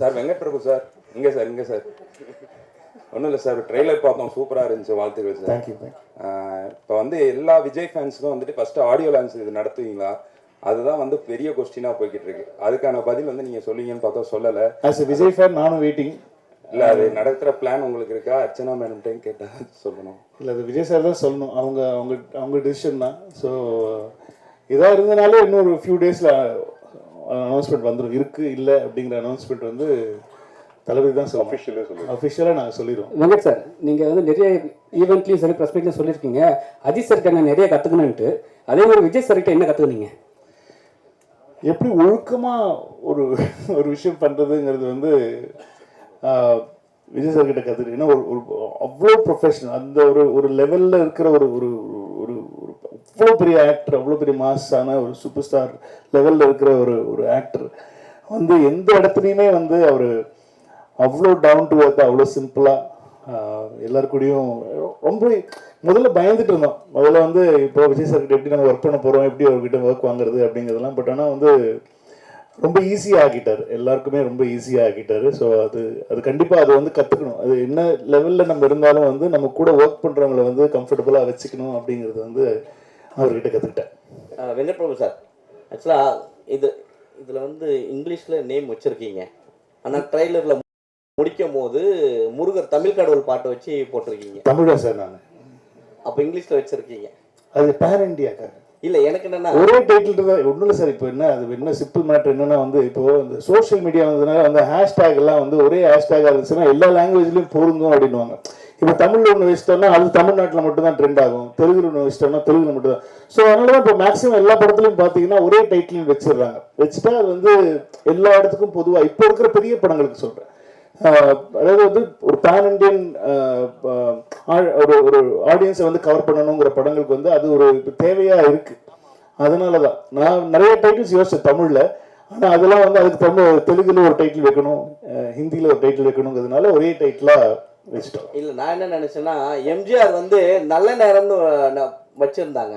Sir Venkat Prabhu sir இங்கே sir ஒன்றும் இல்லை சார் ட்ரெய்லர் பார்த்தோம் சூப்பராக இருந்துச்சு வாழ்த்துக்கள் சார். தேங்க்யூ. இப்போ வந்து எல்லா விஜய் ஃபேன்ஸுக்கும் வந்துட்டு ஃபஸ்ட்டு ஆடியோ லான்ச் இது நடத்துவீங்களா? அதுதான் வந்து பெரிய கொஸ்டினாக போய்கிட்டு இருக்கு. அதுக்கான பதில் வந்து நீங்கள் சொல்லுவீங்கன்னு பார்த்தா சொல்லலை. ஆஸ் எ விஜய் ஃபேன் நானும் வெயிட்டிங். இல்லை அது நடத்துகிற பிளான் உங்களுக்கு இருக்கா? அர்ச்சனா மேடம்கிட்டையும் கேட்டால் சொல்லணும். இல்லை அது விஜய் சார் தான் சொல்லணும். அவங்க டிசிஷன் தான். ஸோ இதாக இருந்தனாலே இன்னொரு ஃபியூ டேஸில் அனௌன்ஸ்மெண்ட் வந்துடும். இருக்குது இல்லை அப்படிங்கிற அனௌன்ஸ்மெண்ட் வந்து தளபதி தான் அஃபிஷியலாக நாங்கள் சொல்லிடுவோம். வெங்கட் சார், நீங்கள் வந்து நிறைய ஈவெண்ட்லையும் சரி ப்ரெஸ் மீட்லையும் சொல்லியிருக்கீங்க அஜித் சார்கிட்ட நான் நிறைய கற்றுக்கணுன்ட்டு. அதே மாதிரி விஜய் சார்கிட்ட என்ன கற்றுக்குனீங்க? எப்படி ஒழுக்கமாக ஒரு விஷயம் பண்ணுறதுங்கிறது வந்து விஜய் சார்கிட்ட கற்றுக்கிட்டு. ஏன்னா ஒரு அவ்வளோ ப்ரொஃபஷனல் அந்த ஒரு லெவலில் இருக்கிற ஒரு அவ்வளோ பெரிய ஆக்டர், அவ்வளோ பெரிய மாஸான ஒரு சூப்பர் ஸ்டார் லெவலில் இருக்கிற ஒரு ஆக்டர் வந்து எந்த இடத்துலையுமே வந்து அவர் அவ்வளோ டவுன் டு அர்த், அவ்வளோ சிம்பிளாக எல்லாருக்கூடையும் ரொம்ப முதல்ல பயந்துட்டு இருந்தோம். முதல்ல வந்து இப்போ விஜய் சார்கிட்ட எப்படி நம்ம ஒர்க் பண்ண போகிறோம், எப்படி அவர்கிட்ட ஒர்க் வாங்குறது அப்படிங்கிறதெல்லாம். பட் ஆனால் வந்து ரொம்ப ஈஸியாக ஆக்கிட்டார், எல்லாருக்குமே ரொம்ப ஈஸியாக ஆக்கிட்டார். ஸோ அது கண்டிப்பாக அது வந்து கற்றுக்கணும். அது என்ன லெவலில் நம்ம இருந்தாலும் வந்து நம்ம கூட ஒர்க் பண்ணுறவங்களை வந்து கம்ஃபர்டபுளாக வச்சுக்கணும் அப்படிங்கிறது வந்து அவர்கிட்ட கற்றுக்கிட்டேன். வெங்கட் பிரபு சார், ஆக்சுவலாக இதில் வந்து இங்கிலீஷில் நேம் வச்சுருக்கீங்க, ஆனால் ட்ரெய்லரில் முடிக்கும் போது முருகர் தமிழ் கடவுள் பாட்டை வச்சு போட்டிருக்கீங்க. தமிழா சார்? நான் அப்போ இங்கிலீஷில் வச்சுருக்கீங்க. அது பேன் இண்டியாக்காக இல்லை, எனக்கு என்னென்னா ஒரே டைட்டில் தான். ஒன்றும் இல்லை சார். இப்போ என்ன சிம்பிள் மேட்ரு என்னென்னா வந்து இப்போது இந்த சோஷியல் மீடியா வந்ததுனால அந்த ஹேஷ்டேக் எல்லாம் வந்து ஒரே ஹேஷ்டேக்காக இருந்துச்சுன்னா எல்லா லாங்குவேஜ்லையும் பொருந்தும் அப்படின்வாங்க. இப்போ தமிழில் ஒன்று வச்சிட்டோம்னா அது தமிழ்நாட்டில் மட்டும்தான் ட்ரெண்ட் ஆகும், தெலுங்குல ஒன்று வச்சிட்டோம்னா தெலுங்குல மட்டும் தான். ஸோ அதனால தான் இப்போ மேக்ஸிமம் எல்லா படத்துலையும் பார்த்தீங்கன்னா ஒரே டைட்டில் வச்சிடுறாங்க. வச்சுட்டா அது வந்து எல்லா இடத்துக்கும் பொதுவாக இப்போ இருக்கிற பெரிய படங்களுக்கு சொல்கிறேன். அதாவது வந்து ஒரு பேன் இண்டியன் ஒரு ஆடியன்ஸை வந்து கவர் பண்ணணுங்கிற படங்களுக்கு வந்து அது ஒரு தேவையாக இருக்குது. அதனால தான் நான் நிறைய டைட்டில்ஸ் யோசிச்சேன் தமிழில். ஆனால் அதெல்லாம் வந்து அதுக்கு தெலுங்குல ஒரு டைட்டில் வைக்கணும், ஹிந்தியில் ஒரு டைட்டில் வைக்கணுங்கிறதுனால ஒரே டைட்டிலாக வச்சுட்டோம். இல்லை, நான் என்ன நினச்சேன்னா எம்ஜிஆர் வந்து நல்ல நேரம்னு வச்சுருந்தாங்க.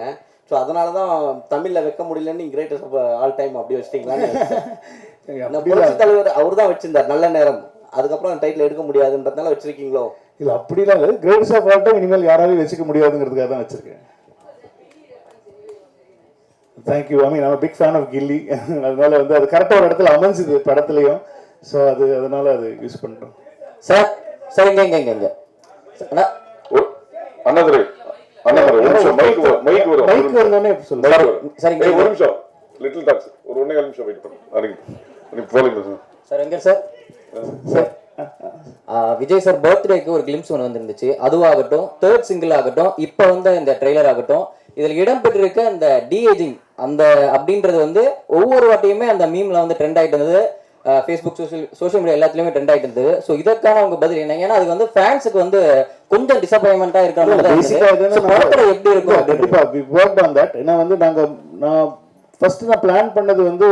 ஸோ அதனால தான் தமிழில் வைக்க முடியலன்னு கிரேட்டஸ்ட் ஆஃப் ஆல் டைம் அப்படி வச்சிட்டிங்களான்னு. புரட்சி தலைவர் அவர் தான் வச்சிருந்தார் நல்ல நேரம். அதுக்கப்புறம் டைட்டில் எடுக்க முடியாதுன்றதுனால வச்சிருக்கீங்களோ? இல்லை, அப்படிலாம் இல்லை. கிரேட்டஸ்ட் ஆஃப் ஆல் டைம் இனிமேல் யாராலையும் வச்சுக்க முடியாதுங்கிறதுக்காக தான் வச்சிருக்கேன். Thank you. I mean big fan of Ghilli. அதனால வந்து அது கரெக்டாக ஒரு இடத்துல அமைஞ்சுது படத்துலையும். ஸோ அதனால அது யூஸ் பண்ணுறோம். சார் சார் இங்க அண்ணாதுரை மைக் வரணும்னே சொல்லுங்க. சரி, ஒரு நிமிஷம் லிட்டில் டாக்ஸ் ஒரு 1.5 நிமிஷம் வெயிட் பண்ணுங்க. சார் எங்க சார்? விஜய் சார் பர்த்டேக்கு ஒரு கிளிம்ஸ் ஒன்று வந்துருந்துச்சு. அதுவாகட்டும், தேர்ட் சிங்கிள் ஆகட்டும், இப்போ வந்து இந்த ட்ரெய்லர் ஆகட்டும், இதில் இடம்பெற்றிருக்க அந்த டிஏஜிங் அந்த அப்படின்றது வந்து ஒவ்வொரு வாட்டியுமே அந்த மீம்ல வந்து ட்ரெண்ட் ஆகிட்டு இருந்தது. ஃபேஸ்புக் சோஷியல் மீடியா எல்லாத்துலேயுமே ட்ரெண்ட் ஆகிட்டு இருந்தது. ஸோ இதற்கான உங்க பதில் என்ன? ஏன்னா அதுக்கு வந்து ஃபேன்ஸுக்கு வந்து கொஞ்சம் டிசப்பாயின்மெண்ட்டாக இருக்கிற படத்தில் எப்படி இருக்கும்? கண்டிப்பாக வி ஒர்க்ட் ஆன் தட். ஏன்னா வந்து நான் ஃபர்ஸ்ட் பிளான் பண்ணது வந்து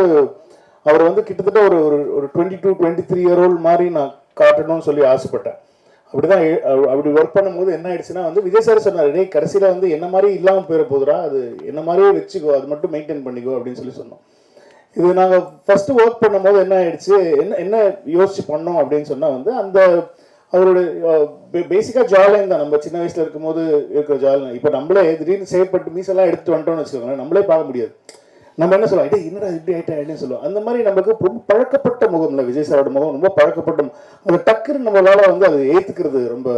அவர் வந்து கிட்டத்தட்ட ஒரு 22-23 இயர் ஓல்டு மாதிரி நான் காட்டணும்னு சொல்லி ஆசைப்பட்டேன். அப்படிதான் அப்படி ஒர்க் பண்ணும்போது என்ன ஆயிடுச்சுன்னா வந்து விஜய் சார் சொன்னார், டேய் கடைசியில் வந்து என்ன மாதிரி இல்லாமல் போயிட போதுரா, அது என்ன மாதிரியே வச்சுக்கோ, அது மட்டும் மெயின்டைன் பண்ணிக்கோ அப்படின்னு சொல்லி சொன்னோம். இது நாங்கள் ஃபர்ஸ்ட் ஒர்க் பண்ணும்போது என்ன ஆயிடுச்சு, என்ன யோசிச்சு பண்ணோம் அப்படின்னு சொன்னால் வந்து அந்த அவருடைய பேசிக்காக ஜாலின் தான். நம்ம சின்ன வயசில் இருக்கும்போது இருக்கிற ஜாலின் இப்போ நம்மளே திடீர்னு செய்யப்பட்டு மீசெல்லாம் எடுத்துட்டு வந்துட்டோம்னு வச்சுக்கோங்களேன், நம்மளே பார்க்க முடியாது. நம்ம என்ன சொல்லுவோம், இதே என்னடா இப்படி ஆகிட்டேன் அப்படின்னு சொல்லுவோம். அந்த மாதிரி நமக்கு ரொம்ப பழக்கப்பட்ட முகம் இல்லை, விஜய் சாரோட முகம் ரொம்ப பழக்கப்பட்ட. அந்த டக்குன்னு நம்மளால வந்து அது ஏற்றுக்கிறது ரொம்ப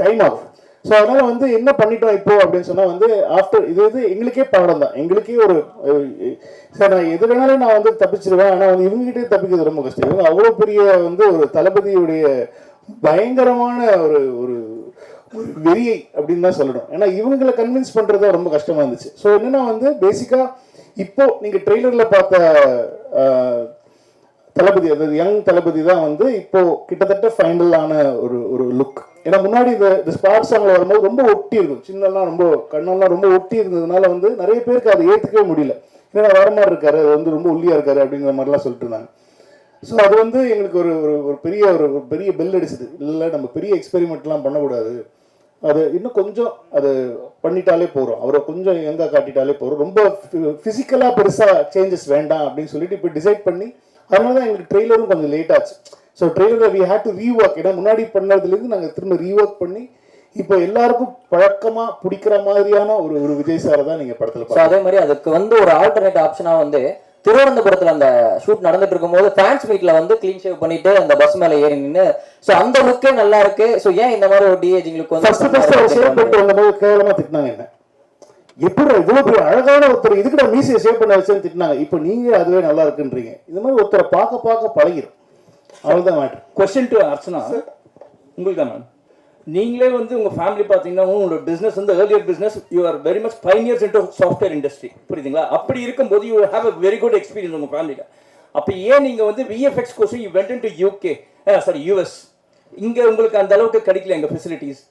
டைம் ஆகும். ஸோ அதனால வந்து என்ன பண்ணிட்டோம் இப்போ அப்படின்னு சொன்னால் வந்து ஆஃப்டர் இது எங்களுக்கே பாடம் தான். எங்களுக்கே ஒரு சார் நான் எது வேணாலும் நான் வந்து தப்பிச்சிருவேன், ஆனால் வந்து இவங்ககிட்டே தப்பிக்கிறது ரொம்ப கஷ்டம். இவங்க அவ்வளோ பெரிய வந்து ஒரு தளபதியுடைய பயங்கரமான ஒரு ஒரு வெறியை அப்படின்னு தான் சொல்லணும். ஏன்னா இவங்களை கன்வின்ஸ் பண்ணுறது ரொம்ப கஷ்டமாக இருந்துச்சு. ஸோ என்னென்னா வந்து பேசிக்காக இப்போ நீங்கள் ட்ரெய்லரில் பார்த்த தளபதி, அதாவது யங் தளபதி தான் வந்து இப்போ கிட்டத்தட்ட ஃபைனலான ஒரு லுக். ஏன்னா முன்னாடி இந்த ஸ்பாட் சாங்கில் வரும்போது ரொம்ப ஒட்டி இருக்கும், சின்னெல்லாம் ரொம்ப கண்ணெல்லாம் ரொம்ப ஒட்டி இருந்ததுனால வந்து நிறைய பேருக்கு அதை ஏற்றுக்கவே முடியல. ஏன்னா வர மாதிரி இருக்காரு, அது வந்து ரொம்ப ஒல்லியாக இருக்காரு அப்படிங்கிற மாதிரிலாம் சொல்லிட்டு இருந்தாங்க. ஸோ அது வந்து எங்களுக்கு ஒரு பெரிய பெல் அடிச்சுது. இல்லை நம்ம பெரிய எக்ஸ்பெரிமெண்ட்லாம் பண்ணக்கூடாது, அது இன்னும் கொஞ்சம் அது பண்ணிட்டாலே போகிறோம், அவரை கொஞ்சம் எங்கே காட்டிட்டாலே போகிறோம், ரொம்ப ஃபிசிக்கலாக பெருசாக சேஞ்சஸ் வேண்டாம் அப்படின்னு சொல்லிட்டு இப்போ டிசைட் பண்ணி அதனால தான் எங்களுக்கு ட்ரெய்லரும் கொஞ்சம் லேட் ஆச்சு. ஸோ ட்ரெய்லரை வி ஹேட் டு ரீஒர்க். ஏன்னா முன்னாடி பண்ணதுலேருந்து நாங்கள் திரும்ப ரீஒர்க் பண்ணி இப்போ எல்லாருக்கும் பழக்கமா பிடிக்கிற மாதிரியான ஒரு விஜய் சாரை தான் நீங்க படத்துல ஸோ அதே மாதிரி அதுக்கு வந்து ஒரு ஆல்டர்னேட் ஆப்ஷனா வந்து திருவனந்தபுரத்துல அந்த ஷூட் நடந்துட்டு இருக்கும்போது ஃபேன்ஸ் மீட்ல வந்து க்ளீன் ஷேவ் பண்ணிட்டு அந்த பஸ் மேல ஏறி நின்று ஸோ அந்த லுக்கே நல்லா இருக்கு. ஸோ ஏன் இந்த மாதிரி ஒரு டிஏஜிங் லுக் வந்து ஃபர்ஸ்ட் ஷேவ் பண்ணிட்டு வந்தபோது கேவலமா திட்டினாங்க என்ன, எப்படி இவ்வளவு பெரிய அழகான ஒருத்தர் இதுக்கு நான் மீசையை ஷேவ் பண்ண வச்சேன்னு திட்டினாங்க. இப்போ நீங்க அதுவே நல்லா இருக்குன்றீங்க. இந்த மாதிரி ஒருத்தரை பார்க்க பழகிடும், அவ்வளவுதான் மேட்டர். கொஸ்டின் டு அர்ச்சனா, உங்களுக்கு தான் மேம். நீங்களே வந்து உங்கள் ஃபேமிலி பார்த்தீங்கன்னா உங்களோட பிஸ்னஸ் வந்து earlier business you are very much pioneers into software industry, புரியுதுங்களா? அப்படி இருக்கும்போது you have a very good experience உங்கள் ஃபேமிலியில். அப்போ ஏன் நீங்கள் வந்து VFX course you went in to UK sorry US, இங்கே உங்களுக்கு அந்த அளவுக்கு கிடைக்கல எங்கள் ஃபெசிலிட்டிஸ்?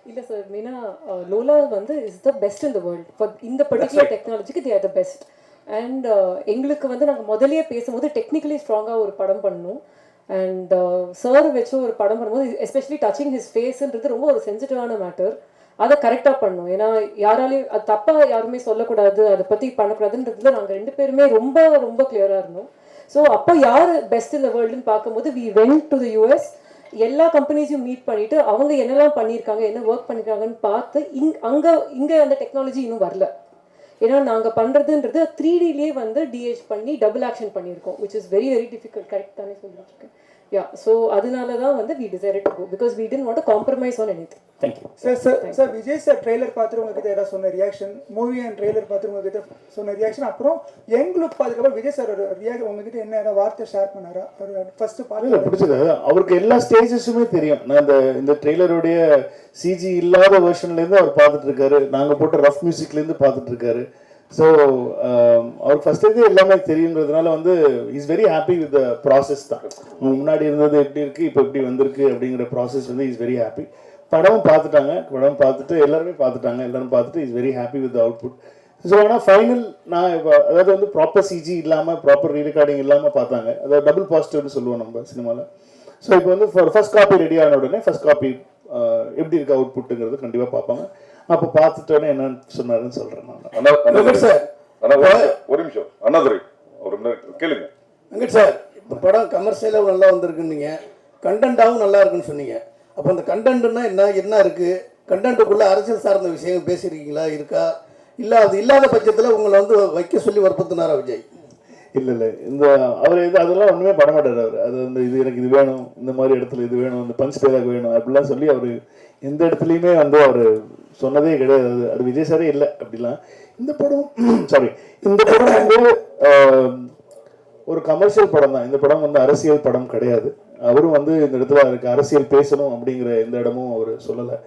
இல்லை சார், மெயினாக லோலா வந்து is the best in the world for இந்த பர்டிகுலர் டெக்னாலஜிக்கு they are the best. And எங்களுக்கு வந்து நாங்கள் முதலே பேசும்போது டெக்னிக்கலி ஸ்ட்ராங்காக ஒரு படம் பண்ணணும். அண்ட் சார் வச்சு ஒரு படம் பண்ணும்போது எஸ்பெஷலி டச்சிங் ஹிஸ் ஃபேஸ்ன்றது ரொம்ப ஒரு சென்சிட்டிவான மேட்டர். அதை கரெக்டாக பண்ணணும். ஏன்னா யாராலையும் அது தப்பாக யாருமே சொல்லக்கூடாது, அதை பற்றி பண்ணக்கூடாதுன்றதுல நாங்கள் 2 பேருமே ரொம்ப ரொம்ப கிளியராக இருந்தோம். ஸோ அப்போ யார் பெஸ்ட் இந்த வேர்ல்டுன்னு பார்க்கும்போது we went to the US. எல்லா கம்பெனிஸையும் மீட் பண்ணிவிட்டு அவங்க என்னெல்லாம் பண்ணியிருக்காங்க, என்ன ஒர்க் பண்ணியிருக்காங்கன்னு பார்த்து இங்கே அந்த டெக்னாலஜி இன்னும் வரல. ஏன்னா நாங்கள் பண்ணுறதுன்றது 3Dலேயே வந்து டிஹெச் பண்ணி டபுள் ஆக்ஷன் பண்ணியிருக்கோம், which is very very difficult. Correct தானே சொல்லிட்டு இருக்கேன்? யா, ஸோ அதனால தான் வந்து we decided to go because we didn't want to compromise on anything. Thank you sir. Vijay sir trailer பார்த்துட்டு உங்ககிட்ட ஏதாவது சொன்ன ரியாக்ஷன், மூவி அண்ட் ட்ரெய்லர் பார்த்துட்டு உங்ககிட்ட சொன்ன ரியாக்ஷன், அப்புறம் எங்களுக்கு பார்த்துக்கப்புறம் விஜய் சார் ஒரு உங்ககிட்ட என்ன ஏதாவது வார்த்தை ஷேர் பண்ணாரா? அவர் ஃபர்ஸ்ட் பார்த்து பிடிச்சது அவருக்கு எல்லா ஸ்டேஜஸுமே தெரியும். நான் இந்த ட்ரெய்லருடைய சிஜி இல்லாத வெர்ஷன்லேருந்து அவர் பார்த்துட்டு இருக்காரு, நாங்கள் போட்ட ரஃப் மியூசிக்லேருந்து பார்த்துட்டு இருக்காரு. ஸோ அவருக்கு ஃபஸ்ட்டு எல்லாமே தெரியுங்கிறதுனால வந்து is very happy with the process தான். முன்னாடி இருந்தது எப்படி இருக்குது, இப்போ எப்படி வந்திருக்கு அப்படிங்கிற ப்ராசஸ் வந்து இஸ் வெரி ஹாப்பி. படம் பார்த்துட்டாங்க, படம் பார்த்துட்டு எல்லாரும் பார்த்துட்டு is very happy with the output. So ஆனால் ஃபைனல் நான் இப்போ அதாவது வந்து ப்ராப்பர் சிஜி இல்லாமல் ப்ராப்பர் ரீரெக்கார்டிங் இல்லாமல் பார்த்தாங்க. அதாவது டபுள் பாசிட்டிவ்னு சொல்லுவோம் நம்ம சினிமாவில். ஸோ இப்போ வந்து ஃபர்ஸ்ட் காப்பி ரெடி ஆன உடனே ஃபர்ஸ்ட் காப்பி எப்படி இருக்கு அவுட்புட்டுங்கிறது கண்டிப்பாக பார்ப்பாங்க. அப்போ பார்த்துட்டோன்னே என்னன்னு சொன்னாருன்னு சொல்கிறேன் நான். சார் ஒரு நிமிஷம் அண்ணாதுரை ஒரு கேளுங்க. வெங்கட் சார், இப்போ படம் கமர்ஷியலாகவும் நல்லா வந்திருக்குன்னீங்க, கண்டென்ட்டாகவும் நல்லா இருக்குன்னு சொன்னீங்க. அப்போ அந்த கண்டென்ட்னா என்ன இருக்குது? கண்டென்ட்டுக்குள்ளே அரசியல் சார்ந்த விஷயங்கள் பேசியிருக்கீங்களா, இருக்கா? இல்லை அது இல்லாத பட்சத்தில் உங்களை வந்து வைக்க சொல்லி வற்புறுத்தினாரா விஜய்? இல்லை இந்த அவர் அதெல்லாம் ஒன்றுமே பண்ண மாட்டார். அவர் அது வந்து இது எனக்கு இது வேணும், இந்த மாதிரி இடத்துல இது வேணும், இந்த பஞ்ச் டைலாக் வேணும் அப்படிலாம் சொல்லி அவர் எந்த இடத்துலையுமே வந்து அவர் சொன்னதே கிடையாது. அது விஜய் சாரே இல்லை அப்படிலாம். இந்த படம் வந்து ஒரு கமர்ஷியல் படம் தான். இந்த படம் வந்து அரசியல் படம் கிடையாது. அவரும் வந்து இந்த இடத்துல அவருக்கு அரசியல் பேசணும் அப்படிங்கிற எந்த இடமும் அவர் சொல்லலை.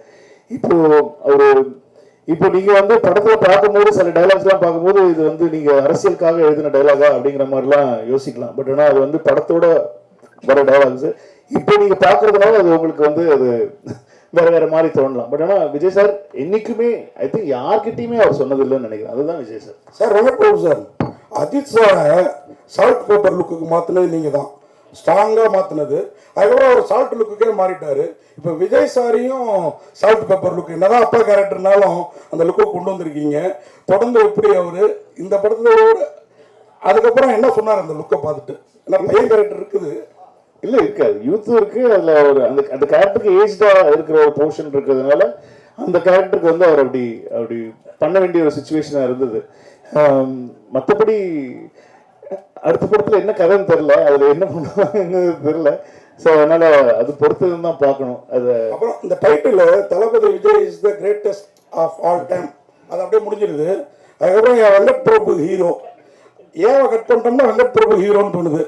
இப்போ நீங்கள் வந்து படத்தில் பார்க்கும்போது சில டைலாக்ஸ்லாம் பார்க்கும்போது இது வந்து நீங்கள் அரசியலுக்காக எழுதின டைலாகா அப்படிங்கிற மாதிரிலாம் யோசிக்கலாம். பட் ஆனால் அது வந்து படத்தோட வர டைலாக்ஸு. இப்போ நீங்கள் பார்க்குறதுனால அது உங்களுக்கு வந்து அது வேற மாதிரி தோணலாம். பட் ஆனால் விஜய் சார் என்றைக்குமே ஐ திங்க் யார்கிட்டையுமே அவர் சொன்னதில்லைன்னு நினைக்கிறேன். அதுதான் Vijay sir. Sir Venkat sir, Ajith சாரை சால்ட் பேப்பர் லுக்குக்கு மாற்றினது நீங்கள் தான், ஸ்ட்ராங்காக மாற்றினது. அதுக்கப்புறம் அவர் சால்ட் லுக்குக்கே மாறிட்டார். இப்போ விஜய் சாரையும் சால்ட் பேப்பர் லுக் என்னதான் அப்பா கேரக்டர்னாலும் அந்த லுக்கை கொண்டு வந்திருக்கீங்க. தொடர்ந்து எப்படி அவர் இந்த படத்தோட அதுக்கப்புறம் என்ன சொன்னார் அந்த லுக்கை பார்த்துட்டு? ஏன்னா பையன் கேரக்டர் இருக்குது, இல்லை இருக்காது, யூத்தும் இருக்குது. அதில் ஒரு அந்த கேரக்டருக்கு ஏஜ்டாக இருக்கிற ஒரு போர்ஷன் இருக்கிறதுனால அந்த கேரக்டருக்கு வந்து அவர் அப்படி பண்ண வேண்டிய ஒரு சுச்சுவேஷனாக இருந்தது. மற்றபடி அடுத்த படத்தில் என்ன கதைன்னு தெரில, அதில் என்ன பண்ணுவாங்கன்னு தெரில. ஸோ அதனால் அது பொறுத்ததுன்னு தான் பார்க்கணும். அது அப்புறம் இந்த title Thalapathy Vijay is the greatest of all time அது அப்படியே முடிஞ்சிருது. அதுக்கப்புறம் என் வெங்கட் பிரபு ஹீரோ, ஏவை கட் பண்ணிட்டோம்னா வெங்கட் பிரபு ஹீரோன்னு தோணுது.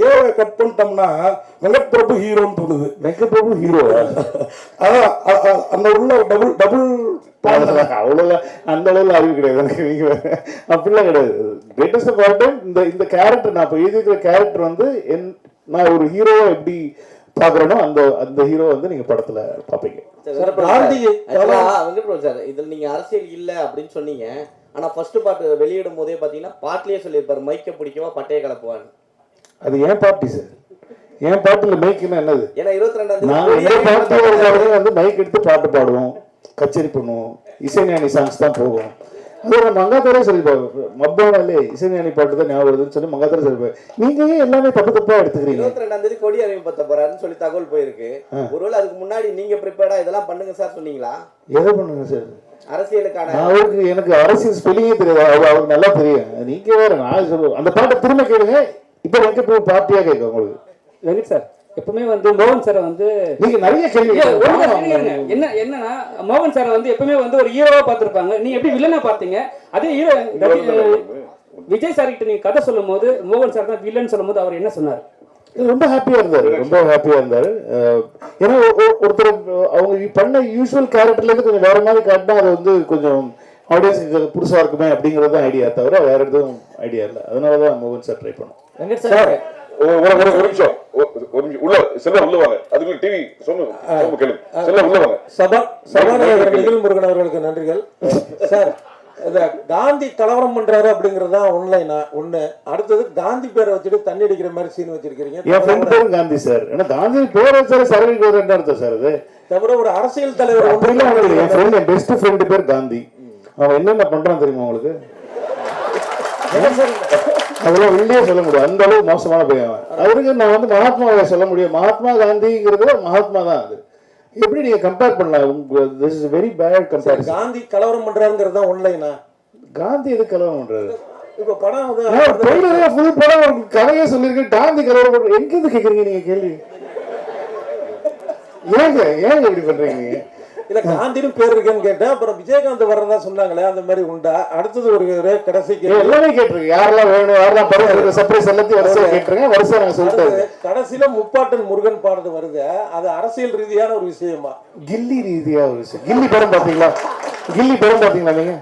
ஏவை கட் பண்ணிட்டோம்னா வெங்கட் பிரபு ஹீரோன்னு தோணுது. வெங்கட் பிரபு ஹீரோ அதான் அந்த உள்ள டபுள் அவ்வளோதான். அந்த அளவில் அறிவு கிடையாது எனக்கு. நீங்கள் அப்படிலாம் கிடையாது. கிரேட்டஸ்ட் ஆஃப் ஆல் டைம் இந்த கேரக்டர் நான் இப்போ எழுதியிருக்கிற கேரக்டர் வந்து நான் ஒரு ஹீரோவை எப்படி பார்க்குறேனோ அந்த ஹீரோ வந்து நீங்கள் படத்தில் பார்ப்பீங்க. வெங்கட் சார், இதில் நீங்கள் அரசியல் இல்லை அப்படின்னு சொன்னீங்க. ஆனால் ஃபர்ஸ்ட் பாட்டு வெளியிடும் போதே பார்த்தீங்கன்னா பாட்டிலேயே சொல்லியிருப்பாரு, மைக்கை பிடிக்கவா பட்டையை கலப்புவான்னு. அது ஏன் பார்ட்டி சார்? என் பாட்டில் மைக்குன்னா என்னது? ஏன்னா 22ஆம் நாங்கள் பாட்டு வந்து மைக் எடுத்து பாட்டு பாடுவோம், கச்சேரி பண்ணுவோம், இசைஞானி சாங்ஸ் தான் போவோம். அது மங்காத்தரே சொல்லிப்பாரு, மப்பாலே இசைஞானி பாட்டு தான் ஞாபகம் வருதுன்னு சொல்லி மங்காத்தரே சொல்லிப்பாரு. நீங்க ஏன் எல்லாமே தப்பா எடுத்துக்கிறீங்க? 22ஆம் தேதி கொடி அறிவிப்பத்த போறாருன்னு சொல்லி தகவல் போயிருக்கு. ஒருவேளை அதுக்கு முன்னாடி நீங்க ப்ரிப்பேர்டா இதெல்லாம் பண்ணுங்க சார் சொன்னீங்களா? எதை பண்ணுங்க சார்? அரசியலுக்கான அவருக்கு எனக்கு அரசியல் ஸ்பெல்லிங்கே தெரியாது, அவருக்கு நல்லா தெரியும். நீங்க வேற நான் சொல்லுவேன் அந்த பாட்டை திரும்ப கேளுங்க. இப்போ வெங்கட் பிரபு பார்ட்டியா கேட்க உங்களுக்கு. வெங்கட் சார் எப்பவுமே வந்து மோகன் சாரை வந்து நீங்க நிறைய கேள்வி என்னன்னா மோகன் சாரை வந்து எப்பவுமே வந்து ஒரு ஹீரோவா பார்த்திருப்பாங்க. நீ எப்படி வில்லனா பார்த்தீங்க? அதே ஹீரோ விஜய் சார் கிட்ட நீங்க கதை சொல்லும் போது மோகன் சார் தான் வில்லன் சொல்லும் போது அவர் என்ன சொன்னார்? ரொம்ப ஹாப்பியா இருந்தாரு, ரொம்ப ஹாப்பியா இருந்தாரு. ஏன்னா ஒருத்தர் அவங்க பண்ண யூஸ்வல் கேரக்டர்ல இருந்து கொஞ்சம் வேற மாதிரி காட்டினா அது வந்து கொஞ்சம் ஆடியன்ஸுக்கு புதுசா இருக்குமே அப்படிங்கறது ஐடியா, தவிர வேற எதுவும் ஐடியா இல்லை. அதனாலதான் மோகன் சார் ட்ரை பண்ணோம். ஒரு நிமிஷம் உள்ள செல்ல உள்ள வாங்க. அதுக்குள்ள டிவி சொல்லுங்க கேளுங்க. செல்ல உள்ள வாங்க. சபாநாயகர் நிகில் முருகன் அவர்களுக்கு நன்றிகள் சார். இந்த காந்தி கலவரம் பண்றாரு அப்படிங்கிறது தான் ஒண்ணு. அடுத்தது காந்தி பேரை வச்சுட்டு தண்ணி அடிக்கிற மாதிரி சீன் வச்சிருக்கீங்க. என் ஃப்ரெண்ட் பேரும் காந்தி சார். ஏன்னா காந்தி பேரை வச்சாரு சர்வீஸ் என்ன அர்த்தம் சார்? அது தவிர ஒரு அரசியல் தலைவர் என் ஃப்ரெண்ட், என் பெஸ்ட் ஃப்ரெண்டு பேர் காந்தி. அவன் என்னென்ன பண்றான் தெரியுமா உங்களுக்கு? அதெல்லாம் உள்ளே சொல்ல முடியும், அந்த அளவு மோசமான பையன். அவருக்கு நான் வந்து மகாத்மாவை சொல்ல முடியும். மகாத்மா காந்திங்கிறது மகாத்மா தான். அது எப்படி நீங்க கம்பேர் பண்ணலாம்? This is very bad compare. Gandhi கலவரம் பண்றாருங்கிறது தான் ஒன்லைனா? காந்தி எது கலவரம் பண்றாரு? இப்ப படம் ஃபுல் படம் கதையே சொல்லியிருக்கேன். காந்தி கலவரம் பண்ற எங்க இருந்து கேக்குறீங்க நீங்க கேள்வி? ஏங்க இப்படி பண்றீங்க? இல்ல காந்தின்னு பேர் இருக்கேன்னு கேட்டேன். அப்புறம் விஜயகாந்த் வர்றதா சொன்னாங்களே, அந்த மாதிரி உண்டா? அடுத்தது ஒரு கடைசிக்கு எல்லாமே கேட்டிருக்கேன். யாரெல்லாம் வேணும், யாரெல்லாம் படம் சர்ப்ரைஸ் எல்லாத்தையும் வரிசையா கேட்டிருக்கேன். வரிசையா நான் சொல்லிட்டேன். கடைசியில முப்பாட்டன் முருகன் பாடுறது வருது, அது அரசியல் ரீதியான ஒரு விஷயமா? கில்லி ரீதியா ஒரு விஷயம். கில்லி படம் பாத்தீங்களா? கில்லி படம் பாத்தீங்களா நீங்க?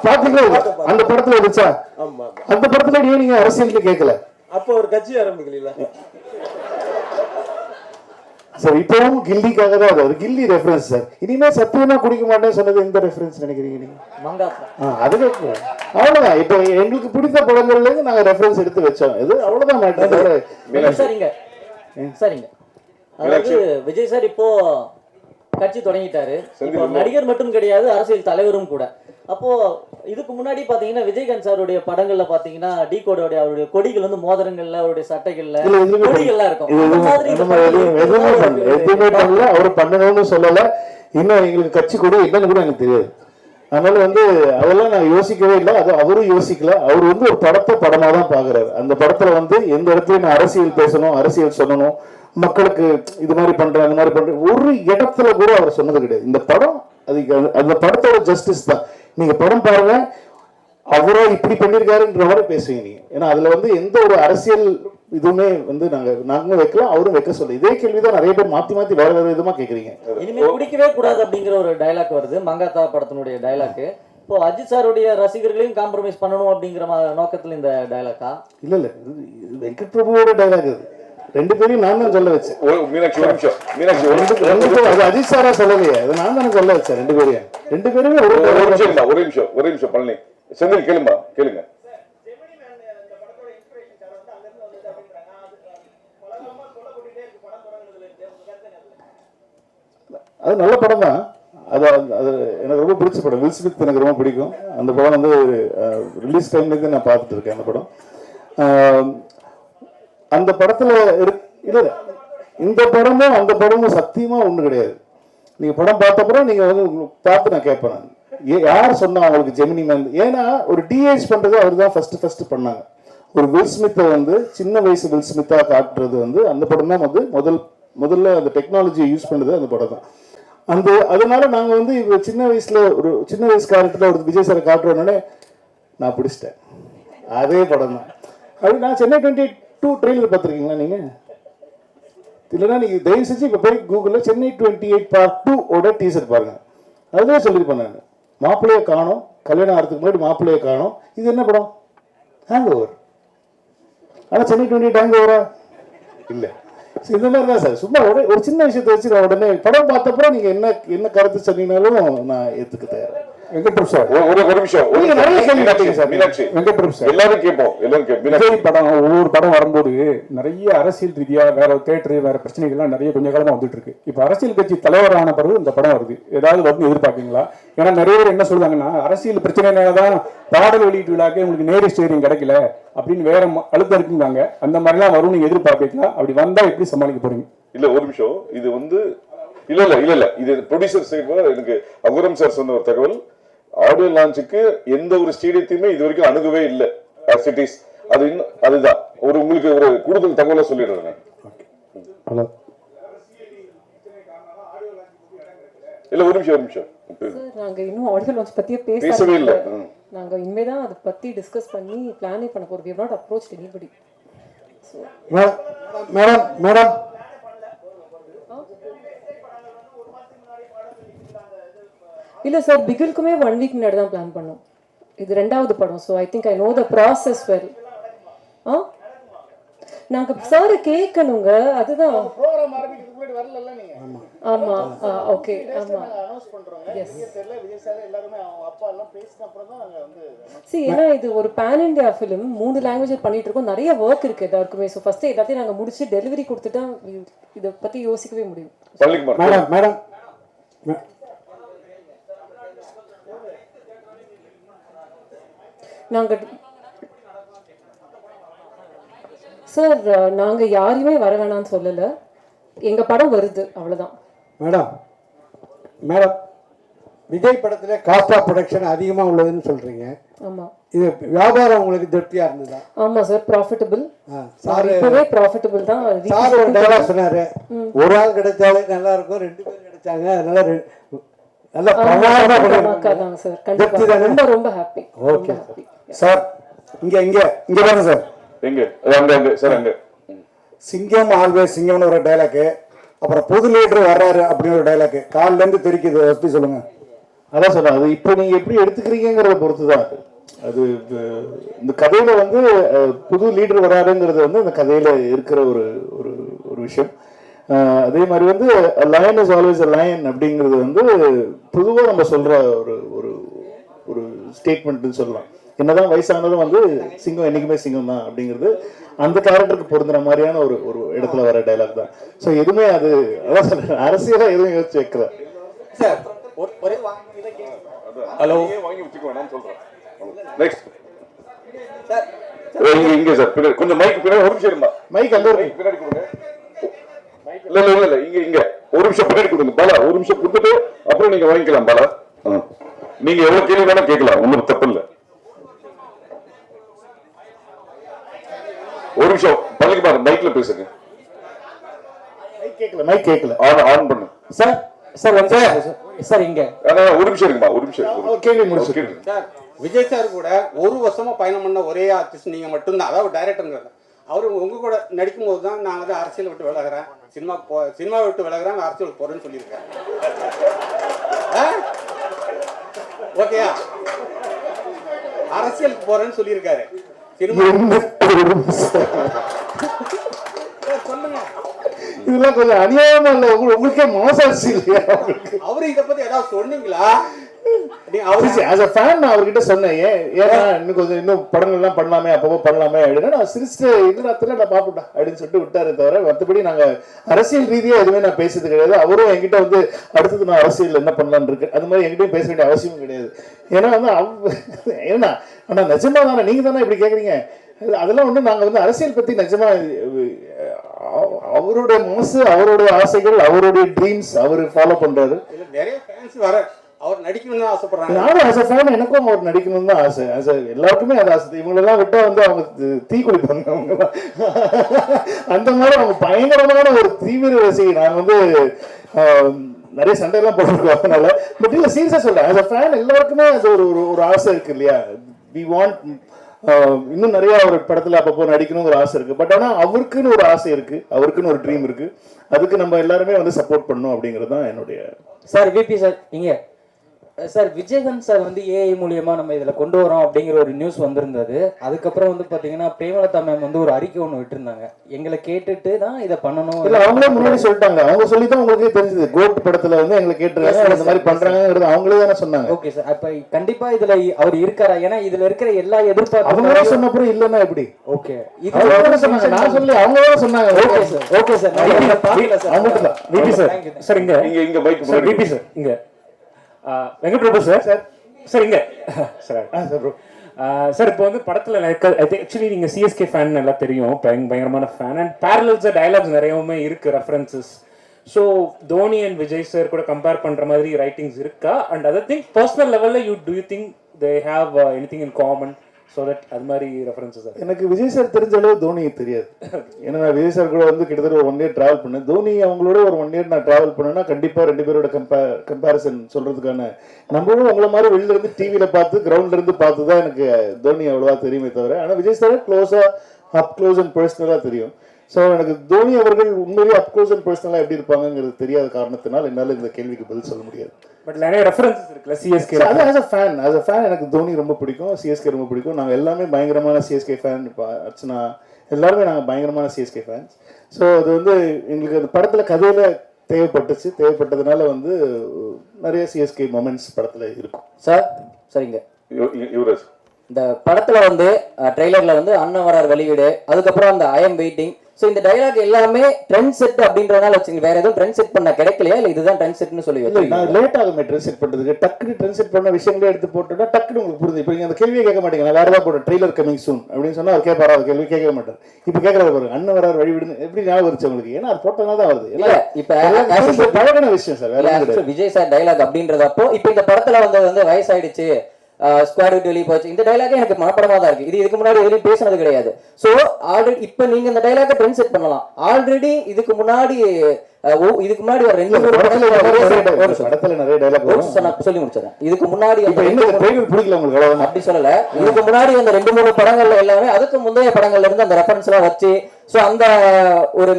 பாத்தீங்களா? அந்த படத்துல இருந்துச்சா? ஆமா. அந்த படத்துல நீங்க அரசியலுக்கு கேட்கல. அப்ப ஒரு கட்சி ஆரம்பிக்கல சார். இப்பவும் கில்லிக்காக தான் அது கில்லி ரெஃபரன்ஸ் சார். இனிமே சத்தியமா குடிக்க மாட்டேன்னு சொன்னது எந்த ரெஃபரன்ஸ் நினைக்கிறீங்க நீங்க? அதுக்கு அவ்வளவுதான். இப்ப எங்களுக்கு பிடித்த படங்கள்ல இருந்து நாங்க ரெஃபரன்ஸ் எடுத்து வச்சோம். இது அவ்வளவுதான் மேட்டர். சரிங்க. அதாவது விஜய் சார் இப்போ கட்சி தொடங்கிட்டாரு. இப்போ நடிகர் மட்டும் கிடையாது, அரசியல் தலைவரும் கூட. அப்போ இதுக்கு முன்னாடி பாத்தீங்கன்னா விஜயகாந்த் சாருடைய படங்கள்ல பாத்தீங்கன்னா டி கோடோட அவருடைய கொடிகள் வந்து மோதிரங்கள்ல, அவருடைய சட்டைகள்ல கொடிகள்லாம் இருக்கும். எதுவுமே பண்ணல, அவரு பண்ணணும்னு சொல்லல. இன்னும் எங்களுக்கு கட்சி கொடி என்னன்னு கூட எனக்கு தெரியாது. அதனால வந்து அதெல்லாம் நான் யோசிக்கவே இல்லை. அது அவரும் யோசிக்கல. அவர் வந்து ஒரு படத்தை படமா தான் பாக்குறாரு. அந்த படத்துல வந்து எந்த இடத்துலயும் நான் அரசியல் பேசணும், அரசியல் சொல்லணும், மக்களுக்கு இது மாதிரி பண்றேன், அந்த மாதிரி பண்றேன், ஒரு இடத்துல கூட அவர் சொன்னது கிடையாது. இந்த படம் அதுக்கு அந்த படத்தோட ஜஸ்டிஸ் தான். நீங்க படம் பாருங்க, அவரோ இப்படி பண்ணிருக்காருன்ற மாதிரி பேசுவீங்க நீங்க. ஏன்னா அதுல வந்து எந்த ஒரு அரசியல் இதுவுமே வந்து நாங்க வைக்கலாம், அவரும் வைக்க சொல்ல. இதே கேள்விதான் நிறைய பேர் மாத்தி மாத்தி வேற வேற விதமா கேக்குறீங்க. இனிமே குடிக்கவே கூடாது அப்படிங்கிற ஒரு டைலாக் வருது, மங்காத்தா படத்தினுடைய டைலாக். இப்போ அஜித் சாருடைய ரசிகர்களையும் காம்ப்ரமைஸ் பண்ணணும் அப்படிங்கிற நோக்கத்துல இந்த டைலாக்கா? இல்ல இல்ல, வெங்கட் பிரபுவோட டைலாக் இது. ரெண்டு பேரையும் நான் தான் சொல்ல வச்சேன். அஜித் சாரா சொல்லலையே, அதை நான் தானே சொல்ல வச்சேன். ரெண்டு பேருமே ஒரு நிமிஷம் பழனி செந்தில் கேளுமா கேளுங்க. அது நல்ல படம் தான். அது எனக்கு ரொம்ப பிடிச்ச படம். வில் ஸ்மித் எனக்கு ரொம்ப பிடிக்கும். அந்த படம் வந்து ரிலீஸ் டைம்லேருந்து நான் பார்த்துட்டு இருக்கேன் அந்த படம். அந்த படத்துல இல்ல, இந்த படமும் அந்த படமும் சத்தியமா ஒண்ணு கிடையாது. நீங்க படம் பார்த்தப்பறம் நீங்க வந்து பார்த்து நான் கேட்பேன், யார் சொன்னா அவங்களுக்கு ஜெமினி மேன்? ஏன்னா ஒரு டிஏஜ் பண்றது அவர் தான் ஃபர்ஸ்ட் பண்ணாங்க. ஒரு வில் ஸ்மித்தை வந்து சின்ன வயசு வில் ஸ்மித்தா காட்டுறது வந்து அந்த படம் தான் வந்து முதல்ல அந்த டெக்னாலஜியை யூஸ் பண்ணது அந்த படம் தான். அதனால நாங்க வந்து இப்போ சின்ன வயசு காலத்துல ஒரு விஜய் சாரை காட்டுறோன்னே நான் பிடிச்சிட்டேன். அதே படம் தான். அப்படி நான் சென்னை 22 ட்ரெயிலர் பார்த்துருக்கீங்களா நீங்க? இல்லைன்னா நீங்க தயவு செஞ்சு இப்போ போய் கூகுளில் சென்னை 28 Part 2 டீசர் பாருங்க. அதுதான் சொல்லியிருப்பேன் நான். மாப்பிள்ளையை காணோம், கல்யாணம் ஆகிறதுக்கு முன்னாடி மாப்பிள்ளையை காணோம். இது என்ன படம்? Hang over. ஆனால் சென்னை 28 ஹேங் ஓவரா? இல்லை. இந்த மாதிரி தான் சார். சும்மா ஒரு சின்ன விஷயத்தை வச்சு நான் உடனே படம் பார்த்தப்பறம் நீங்கள் என்ன கருத்து சொன்னீங்கனாலும் நான் ஏற்றுக்க தயார். வெங்கட்பிரபு சார் ஒரு நிமிஷம் நீங்க நிறைய கேள்வி கேட்டீங்க சார். மீனாட்சி வெங்கட்பிரபு சார் எல்லாரும் கேட்போம் மீனாட்சி விஜய் படம் ஒவ்வொரு படம் வரும்போது நிறைய அரசியல் ரீதியா வேற தேட்டரு வேற பிரச்சனைகள்லாம் நிறைய கொஞ்ச காலமா வந்துட்டு இருக்கு. இப்போ அரசியல் கட்சி தலைவரான பிறகு இந்த படம் வருது, ஏதாவது வரும்னு எதிர்பார்க்கீங்களா? ஏன்னா நிறைய பேர் என்ன சொல்றாங்கன்னா அரசியல் பிரச்சனைனாலதான் பாடல் வெளியீட்டு விழாக்கு உங்களுக்கு நேரு ஸ்டேரியம் கிடைக்கல அப்படின்னு வேற அழுத்தம் இருக்குங்காங்க. அந்த மாதிரிலாம் வரும்னு நீங்க எதிர்பார்ப்பீங்களா? அப்படி வந்தா எப்படி சமாளிக்க போறீங்க? இல்ல ஒரு நிமிஷம், இது வந்து இல்ல இது ப்ரொடியூசர் சைடு எனக்கு அகுரம் சார் சொன்ன ஒரு தகவல், ஆடியோ லான்ச்சுக்கு எந்த ஒரு ஸ்டேடியத்தையுமே இது வரைக்கும் அணுகவே இல்லை. அது இன்னும் அதுதான் உங்களுக்கு ஒரு கூடுதல் தகவலை சொல்லிடுறேன். ஹலோ இல்ல ஒரு நிமிஷம் நாங்க இன்னும் ஆடியோ லான்ச் பத்தியே பேசவே இல்லை. நாங்க இனிமே தான் அதை பத்தி டிஸ்கஸ் பண்ணி பிளானே பண்ண போறோம். we have not approached anybody. Madam இல்ல சார், பிகிலுக்குமே 1 வீக் முன்னாடி தான் பிளான் பண்ணோம். இது ரெண்டாவது படம். So I think I know the process well. நாங்க சார் கேட்கணுங்க, அதுதான். ப்ரோகிராம் ஆரம்பிக்கிறதுக்கு முன்னாடி வரல நீங்க? ஆமா ஓகே ஆமா அனௌன்ஸ் பண்றோங்க. தெரியல விஜய் சார் எல்லாரும் அவங்க அப்பா எல்லாம் பேசின அப்புறம் தான் நாங்க வந்து ஏன்னா இது ஒரு பேன் இந்தியா ஃபிலிம், 3 லாங்குவேஜ் பண்ணிட்டு இருக்கோம், நிறைய ஒர்க் இருக்கு எல்லாருக்குமே. ஸோ ஃபர்ஸ்ட் எல்லாத்தையும் நாங்க முடிச்சு டெலிவரி கொடுத்துட்டா இதை பத்தி யோசிக்கவே முடியும். மேடம் நாங்க சார் நாங்க யாரையுமே வர வேணாம்னு சொல்லல, எங்க படம் வருது அவ்வளவுதான். மேடம் விஜய் படத்துல காஸ்ட் ஆஃப் ப்ரொடக்ஷன் அதிகமா உள்ளதுன்னு சொல்றீங்க. ஆமா, இது வியாபாரம் உங்களுக்கு திருப்தியா இருந்ததா? ஆமா சார், ப்ராஃபிட்டபிள். சார் இப்பவே ப்ராஃபிட்டபிள் தான். சார் ஒரு டயலாக் சொன்னாரு, ஒரு ஆள் கிடைச்சாலே நல்லா இருக்கும், 2 பேர் கிடைச்சாங்க, அதனால நல்ல பிரமாதமா பண்ணிருக்காங்க சார். கண்டிப்பா ரொம்ப ரொம்ப ஹாப்பி. Okay sir. இங்க பாருங்க சார், அங்க சார் அங்க சிங்கம் ஆல்வேஸ் சிங்கம்னு ஒரு டயலாக், அப்புறம் புது லீடர் வர்றாரு அப்படின்னு ஒரு டைலாக் காலில இருந்து தெரிக்குது. எப்படி சொல்லுங்க? அதான் சொல்றேன், அது இப்போ நீங்க எப்படி எடுத்துக்கிறீங்கிறத பொறுத்து தான் அது. இந்த கதையில வந்து புது லீடர் வராருங்கிறது வந்து அந்த கதையில இருக்கிற ஒரு ஒரு ஒரு விஷயம். அதே மாதிரி வந்து line is always a lion அப்படிங்கிறது வந்து பொதுவாக நம்ம சொல்ற ஒரு ஒரு ஒரு ஸ்டேட்மெண்ட்னு சொல்லலாம். என்னதான் வயசானதும் வந்து சிங்கம் என்னைக்குமே சிங்கம் தான் அப்படிங்கிறது அந்த கேரக்டருக்கு பொருந்துற மாதிரியான ஒரு ஒரு இடத்துல வர டைலாக் தான். ஸோ எதுவுமே அது அதான் சொல்றேன், அரசியலாக எதுவும் யோசிச்சு வைக்கல சார். ஹலோ வாங்கி வச்சுக்க வேணாம்னு சொல்றேன். நெக்ஸ்ட் இங்க சார் பின்னாடி கொஞ்சம் மைக் பின்னாடி ஒரு நிமிஷம் இருந்தா மைக் அங்க இருக்கு, பின்னாடி கொடுங்க. இல்ல இங்க ஒரு நிமிஷம் பின்னாடி கொடுங்க பாலா, ஒரு நிமிஷம் கொடுத்துட்டு அப்புறம் நீங்க வாங்கிக்கலாம் பாலா. நீங்க எவ்வளவு கேள்வி வேணா கேட்கலாம், ஒன்றும் தப்பு இல்லை. ஒரு நிமிஷம் பள்ளிக்கு பாருங்க, மைக்ல பேசுங்க. மைக் கேட்கல ஆன் பண்ணு சார். சார் இங்க ஒரு நிமிஷம் இருக்குமா, ஒரு நிமிஷம் கேள்வி முடிச்சு. சார் விஜய் சார் கூட 1 வருஷமா பயணம் பண்ண ஒரே ஆர்டிஸ்ட் நீங்க மட்டும்தான், அதாவது டைரக்டருங்கிறது. அவரு உங்க கூட நடிக்கும் போது தான் நான் வந்து அரசியல் விட்டு விலகிறேன், சினிமா விட்டு விலகிறேன், அரசியல் போறேன்னு சொல்லியிருக்கேன். ஓகேயா? அரசியலுக்கு போறேன்னு சொல்லியிருக்காரு. சொல்லுங்க, இதெல்லாம் கொஞ்சம் அநியாயமா இல்ல? உங்களுக்கே மனசாட்சி இல்லையா? அவரு இதை பத்தி ஏதாவது சொன்னீங்களா? அவர்கிட்ட சொன்னேன், ஏன்னா இன்னும் கொஞ்சம் இன்னும் படங்கள் எல்லாம் பண்ணலாமே, அப்பப்போ பண்ணலாமே அப்படின்னா நான் சிரிச்சுட்டு இல்லத்துல நான் பாப்பட்டா அப்படின்னு சொல்லிட்டு விட்டாரு. தவிர மற்றபடி நாங்க அரசியல் ரீதியா எதுவுமே நான் பேசுறது கிடையாது. அவரும் என்கிட்ட வந்து அடுத்தது நான் அரசியல் என்ன பண்ணலான்னு இருக்கு அது மாதிரி என்கிட்டயும் பேச வேண்டிய அவசியமும் கிடையாது. ஏன்னா வந்து ஏன்னா ஆனா நிஜமா தானே நீங்க தானே இப்படி கேக்குறீங்க. அதெல்லாம் வந்து நாங்க வந்து அரசியல் பத்தி நிஜமா அவருடைய மனசு, அவருடைய ஆசைகள், அவருடைய ட்ரீம்ஸ் அவரு ஃபாலோ பண்றாரு. நிறைய ஃபேன்ஸ் வர அவர் நடிக்கணும்னு ஆசைப்படுறாங்க. நானும் ஆசை ஃபேன், எனக்கும் அவர் நடிக்கணும்னு தான் ஆசை. எல்லாருக்குமே அது ஆசை. இவங்களெல்லாம் விட்டா வந்து அவங்க தீ குளிப்பாங்க. அவங்க அந்த மாதிரி அவங்க பயங்கரமான ஒரு தீவிர ரசிகை. நான் வந்து நிறைய சண்டையெல்லாம் போட்டுருக்கோம் அதனால. பட் இல்லை சீரியஸா சொல்றேன், ஆஸ் அ ஃபேன் எல்லாருக்குமே அது ஒரு ஒரு ஆசை இருக்கு இல்லையா? வி வாண்ட் இன்னும் நிறைய ஒரு படத்துல அப்பப்போ நடிக்கணும் ஒரு ஆசை இருக்கு. பட் ஆனா அவருக்குன்னு ஒரு ஆசை இருக்கு, அவருக்குன்னு ஒரு ட்ரீம் இருக்கு. அதுக்கு நம்ம எல்லாருமே வந்து சப்போர்ட் பண்ணணும் அப்படிங்கிறது தான் என்னுடைய. சார் விபி சார் இங்க சார் விஜயகாந்த் சார் வந்து ஏஐ மூலியமா நம்ம இதுல கொண்டு வரோம் அப்படிங்கிற ஒரு நியூஸ் வந்திருந்தது. அதுக்கப்புறம் வந்து பாத்தீங்கன்னா பிரேமலதா மேம் வந்து ஒரு அறிக்கை ஒன்று விட்டுருந்தாங்க, எங்களை கேட்டுட்டு தான் இதை பண்ணணும். இல்ல அவங்களே முன்னாடி சொல்லிட்டாங்க, அவங்க சொல்லி தான் உங்களுக்கே தெரிஞ்சது. கோட் படத்துல வந்து எங்களை கேட்டுருக்காங்க, இந்த மாதிரி பண்றாங்கிறது அவங்களே தானே சொன்னாங்க. ஓகே சார், அப்ப கண்டிப்பா இதுல அவர் இருக்காரா? ஏன்னா இதுல இருக்கிற எல்லா எதிர்பார்ப்பு அவங்க சொன்ன அப்புறம் இல்லன்னா எப்படி? ஓகே இது சொன்னாங்க, நான் சொல்லி அவங்க தான் சொன்னாங்க. ஓகே சார், ஓகே சார், அவங்களுக்கு தான். விபி சார், சார் இங்க மைக் சார், விபி சார் இங்க வெங்கட் பிரபு சார் சார் இங்க சார் சார் இப்போ வந்து படத்துல ஆக்சுவலி நீங்க சிஎஸ்கே ஃபேன் நல்லா தெரியும், பயங்கரமான ஃபேன். அண்ட் பேரலல்ஸ் டயலாக்ஸ் நிறையவுமே இருக்கு, references. So Dhoni and Vijay sir கூட கம்பேர் பண்ற மாதிரி ரைட்டிங்ஸ் இருக்கா? அண்ட் அதர் திங் பர்சனல் லெவல்ல to you think they have anything in common? So that அது மாதிரி ரெஃபரன்சஸ். எனக்கு விஜய் சார் தெரிஞ்ச அளவு தோனி தெரியாது. ஏன்னா நான் விஜய் சார் கூட வந்து கிட்டத்தட்ட ஒரு 1 year ட்ராவல் பண்ணேன். தோனி அவங்களோட ஒரு 1 year நான் ட்ராவல் பண்ணேன்னா கண்டிப்பாக 2 பேரோட கம்பேரிசன் சொல்றதுக்கான, நம்மளும் உங்களை மாதிரி வெளில இருந்து டிவியில் பார்த்து கிரவுண்ட்ல இருந்து பார்த்து தான் எனக்கு தோனி அவ்வளோவா தெரியுமே தவிர, ஆனால் Vijay sir up close and பர்சனலாக தெரியும். ஸோ எனக்கு தோனி அவர்கள் உண்மையிலேயே அப் க்ளோஸ் அண்ட் பர்சனலாக எப்படி இருப்பாங்கிறது தெரியாத காரணத்தினால் என்னால் இந்த கேள்விக்கு பதில் சொல்ல முடியாது. பட் நிறைய ரெஃபரன்சஸ் இருக்குல்ல சிஎஸ்கே. அது ஆஸ் அ ஃபேன் எனக்கு தோனி ரொம்ப பிடிக்கும், சிஎஸ்கே ரொம்ப பிடிக்கும். நாங்கள் எல்லாமே பயங்கரமான சிஎஸ்கே ஃபேன். இப்போ அர்ச்சனா எல்லாருமே நாங்கள் பயங்கரமான சிஎஸ்கே ஃபேன்ஸ். ஸோ அது வந்து எங்களுக்கு அந்த படத்தில் கதையில் தேவைப்பட்டதுனால வந்து நிறைய சிஎஸ்கே மொமெண்ட்ஸ் படத்தில் இருக்கும். சார் சரிங்க, யுவராஜ் இந்த படத்துல வந்து ட்ரெய்லர்ல வந்து அண்ணன் வரார் வெளியீடு, அதுக்கப்புறம் அந்த ஐ எம் வெயிட்டிங். ஸோ இந்த டைலாக் எல்லாமே ட்ரெண்ட் செட் அப்படின்றதுனால வச்சுங்க, வேற எதுவும் ட்ரெண்ட் செட் பண்ண கிடைக்கலையா? இல்லை இதுதான் ட்ரெண்ட் செட்னு சொல்லி நான் லேட் ஆகுமே ட்ரெண்ட் செட் பண்ணுறதுக்கு. டக்குனு ட்ரெண்ட் செட் பண்ண விஷயங்களே எடுத்து போட்டோம்னா டக்குனு உங்களுக்கு புரிஞ்சு. இப்போ நீங்கள் அந்த கேள்வியை கேட்க மாட்டீங்க, நான் வேற ஏதாவது போட்டேன் ட்ரெய்லர் கமிங் சூன் அப்படின்னு சொன்னால் அவர் கேட்பாரா? அது கேள்வி கேட்க மாட்டார். இப்போ கேட்கறது பாருங்க, அண்ணன் வரார் வழிவிடுன்னு எப்படி ஞாபகம் வருச்சு உங்களுக்கு? ஏன்னா அது போட்டோம்னா தான் வருது. இல்லை இப்போ பழகின விஷயம் சார். விஜய் சார் டைலாக் அப்படின்றதப்போ இப்போ இந்த படத்துல வந்து வயசாயிடுச்சு, ஸ்குவாட் விட்டு வெளியே போச்சு, இந்த டைலாக் எனக்கு மனப்படமா தான் இருக்கு. இது இதுக்கு முன்னாடி எதுவும் பேசினது கிடையாது. ஸோ ஆல்ரெடி இப்போ நீங்க இந்த டைலாக ட்ரெண்ட் செட் பண்ணலாம். ஆல்ரெடி இதுக்கு முன்னாடி ஒரு 2-3 படத்துல நிறைய டைலாக் சொல்லி முடிச்சிடறேன். இதுக்கு முன்னாடி பிடிக்கல உங்களுக்கு அப்படி சொல்லல. இதுக்கு முன்னாடி அந்த 2-3 படங்கள்ல எல்லாமே அதுக்கு முந்தைய படங்கள்ல இருந்து அந்த ரெஃபரன்ஸ் எல்லாம் வச்சு ஸோ அந்த ஒரு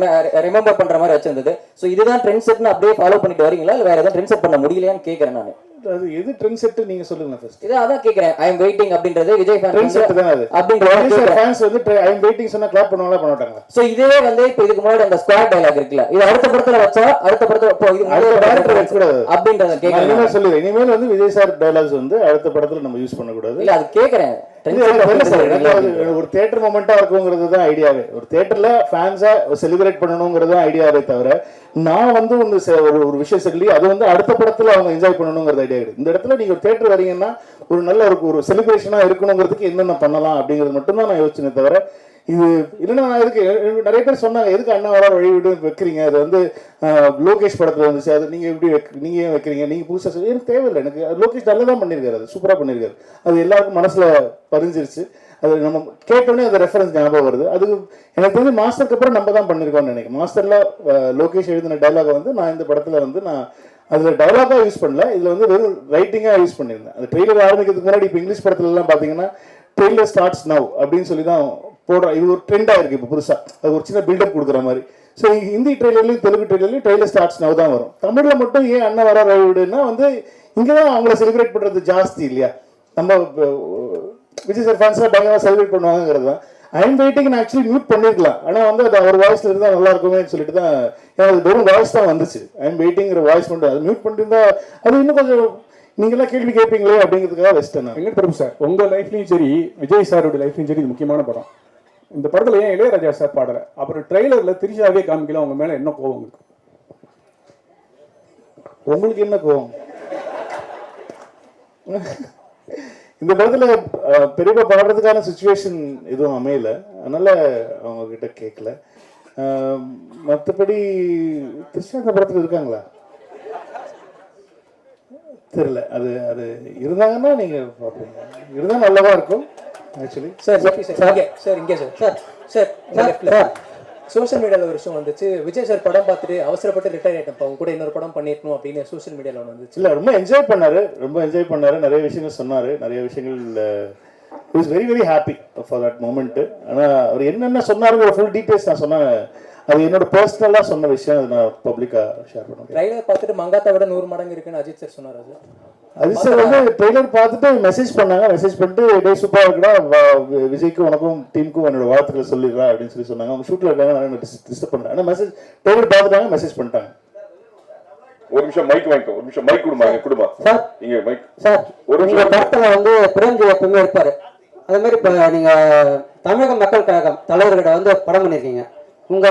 ரிமெம்பர் பண்ற மாதிரி வச்சிருந்தது. ஸோ இதுதான் ட்ரெண்ட் செட்னு அப்படியே ஃபாலோ பண்ணிட்டு வரீங்களா, இல்லை வேற எதாவது ட்ரெண்ட் செட் பண்ண முடியலையான்னு கேட்கறேன் நான். அது எது ட்ரெண்ட் செட் நீங்க சொல்லுங்க ஃபர்ஸ்ட். இது அதான் கேக்குறேன். ஐ அம் வெயிட்டிங் அப்படின்றது விஜய் ஃபேன் ட்ரெண்ட் செட் தான் அது. அப்படின்றது ஃபேன்ஸ் வந்து ஐ அம் வெயிட்டிங் சொன்னா கிளாப் பண்ணுவாங்களா பண்ண மாட்டாங்க. சோ இதே வந்து இப்போ இதுக்கு முன்னாடி அந்த ஸ்குவாட் டயலாக் இருக்குல, இது அடுத்த படத்துல வச்சா அடுத்த படத்துல இப்போ இது அடுத்த டைரக்டர் வச்ச கூடாது அப்படின்றத கேக்குறேன். இனிமே சொல்லுங்க, இனிமேல் வந்து விஜய் சார் டயலாக்ஸ் வந்து அடுத்த படத்துல நம்ம யூஸ் பண்ண கூடாது. இல்ல அது கேக்குறேன். ஒரு தியேட்டர் மொமெண்டா இருக்குங்கிறது தான் ஐடியாவே. ஒரு தியேட்டர்ல ஃபேன்ஸா செலிப்ரேட் பண்ணணுங்கிறது தான் ஐடியாவே தவிர, நான் வந்து ஒரு விஷயம் சொல்லி அது வந்து அடுத்த படத்துல அவங்க என்ஜாய் பண்ணணுங்கிறது ஐடியா கிடையாது. இந்த இடத்துல நீங்க ஒரு தியேட்டர் வரீங்கன்னா ஒரு நல்ல ஒரு செலிப்ரேஷனா இருக்கணுங்கிறதுக்கு என்னென்ன பண்ணலாம் அப்படிங்கிறது மட்டும்தான் நான் யோசிச்சேனே தவிர, இது இல்லைன்னா நான் எதுக்கு நிறைய பேர் சொன்னாங்க எதுக்கு அண்ணா வர வழிவிடு வைக்கிறீங்க, அது வந்து லோகேஷ் படத்தில் வந்துச்சு, அது நீங்கள் எப்படி நீங்கள் ஏன் வைக்கிறீங்க, நீங்கள் புதுசாக சொல்லி எனக்கு தேவையில்லை. எனக்கு லோகேஷ் நல்லா தான் பண்ணியிருக்காரு, அது சூப்பராக பண்ணியிருக்காரு, அது எல்லாருக்கும் மனசில் பதிஞ்சிருச்சு. அது நம்ம கேட்டோடனே அந்த ரெஃபரன்ஸ் ஞாபகம் வருது. அதுக்கு எனக்கு தெரிஞ்சு மாஸ்டருக்கு அப்புறம் நம்ம தான் பண்ணியிருக்கோம்னு நினைக்கிறேன். மாஸ்டரில் லோகேஷ் எழுதின டைலாகை வந்து நான் இந்த படத்தில் வந்து நான் அதில் டைலாகாக யூஸ் பண்ணல, இதில் வந்து வெறும் ரைட்டிங்காக யூஸ் பண்ணியிருந்தேன். அது ட்ரெய்லர் ஆரம்பிக்கிறதுக்கு முன்னாடி இப்போ இங்கிலீஷ் படத்துலலாம் பார்த்தீங்கன்னா ட்ரெய்லர் ஸ்டார்ட்ஸ் நவ் அப்படின்னு சொல்லி தான் போடுறோம். இது ஒரு ட்ரெண்டாக இருக்குது இப்போ புதுசாக, அது ஒரு சின்ன பில்டப் கொடுக்குற மாதிரி. ஸோ ஹிந்தி ட்ரெய்லர்லையும் தெலுங்கு ட்ரெய்லர்லையும் ட்ரெய்லர் ஸ்டார்ட்ஸ் நவ் தான் வரும். தமிழில் மட்டும் ஏன் அண்ணன் வர வழிவிடுன்னா வந்து இங்கே தான் அவங்கள செலிப்ரேட் பண்ணுறது ஜாஸ்தி இல்லையா. நம்ம விஜய் சார் ஃபேன்ஸாக பயங்கரமாக செலிப்ரேட் பண்ணுவாங்கிறது தான். ஐம் வெயிட்டிங் நான் ஆக்சுவலி மியூட் பண்ணியிருக்கலாம், ஆனால் வந்து அது அவர் வாய்ஸில் இருந்தால் நல்லா இருக்குமே சொல்லிட்டு தான், ஏன்னா அது வெறும் வாய்ஸ் தான் வந்துச்சு. ஐம் வெயிட்டிங்கிற வாய்ஸ் மட்டும் அது மியூட் பண்ணியிருந்தா அது இன்னும் கொஞ்சம் நீங்களாம் கேள்வி கேட்பீங்களே அப்படிங்கிறதுக்காக வச்சிட்டேன். வெங்கட் பிரபு சார், உங்கள் லைஃப்லையும் சரி விஜய் சாரோட லைஃப்லையும் சரி இது முக்கியமான படம். இந்த படத்தில் ஏன் இளையராஜா சார் பாடலை, அப்புறம் ட்ரெய்லரில் திரிஷாவே காமிக்கல, உங்கள் மேலே என்ன கோவம் இருக்கு? உங்களுக்கு என்ன கோவம்? இந்த படத்தில் பெரியப்பா பாடுறதுக்கான சுச்சுவேஷன் எதுவும் அமையல, அதனால அவங்க கிட்ட கேட்கல. மற்றபடி திரிஷா இந்த படத்தில் இருக்காங்களா தெரியல. அது அது இருந்தாங்கன்னா நீங்கள் பார்ப்பீங்க, இருந்தால் நல்லதா இருக்கும் ஆக்சுவலி. சார் இங்கே சார் சோஷியல் மீடியாவில் ஒரு விஷயம் வந்துச்சு, விஜய் சார் படம் பார்த்துட்டு அவசரப்பட்டு ரிட்டையர் ஆகிட்டேன், அவங்க கூட இன்னொரு படம் பண்ணிருக்கணும் அப்படின்னு சோஷியல் மீடியாவில் ஒன்று வந்துச்சு. இல்லை ரொம்ப என்ஜாய் பண்ணாரு, நிறைய விஷயங்கள் சொன்னார், நிறைய விஷயங்கள் is very very happy for that moment. ஆனால் அவர் என்னென்ன சொன்னாருங்கிற ஃபுல் டீட்டெயில்ஸ் நான் சொன்னேன். அது என்னோட பர்சனலாக சொன்ன விஷயம், அது நான் பப்ளிக்காக ஷேர் பண்ணுவேன். ட்ரைலர் பார்த்துட்டு மங்காத்தா விட 100 மடங்கு இருக்குன்னு அஜித் சார் சொன்னார். அஜித் சார் வந்து ட்ரெய்லர் பார்த்துட்டு மெசேஜ் பண்ணாங்க. மெசேஜ் பண்ணிட்டு டே சூப்பராக இருக்குடா, விஜய்க்கு உனக்கும் டீமுக்கும் என்னோட வாழ்த்துக்களை சொல்லிடுறா அப்படின்னு சொன்னாங்க. அவங்க ஷூட்டில் இருக்காங்க, நான் டிஸ்டர்ப் பண்ணேன். ஆனால் மெசேஜ் ட்ரெய்லர் பார்த்துட்டாங்க, மெசேஜ் பண்ணிட்டாங்க. ஒரு நிமிஷம் மைக் வாங்கிக்கோ, ஒரு நிமிஷம் மைக் கொடுமா, கொடுமா சார். இங்க மைக் சார், ஒரு உங்க படத்துல வந்து பிரேம்ஜி எப்பவுமே இருப்பாரு. அதே மாதிரி இப்போ நீங்க தமிழக மக்கள் கழகம் தலைவர்கிட்ட வந்து படம் பண்ணியிருக்கீங்க. உங்க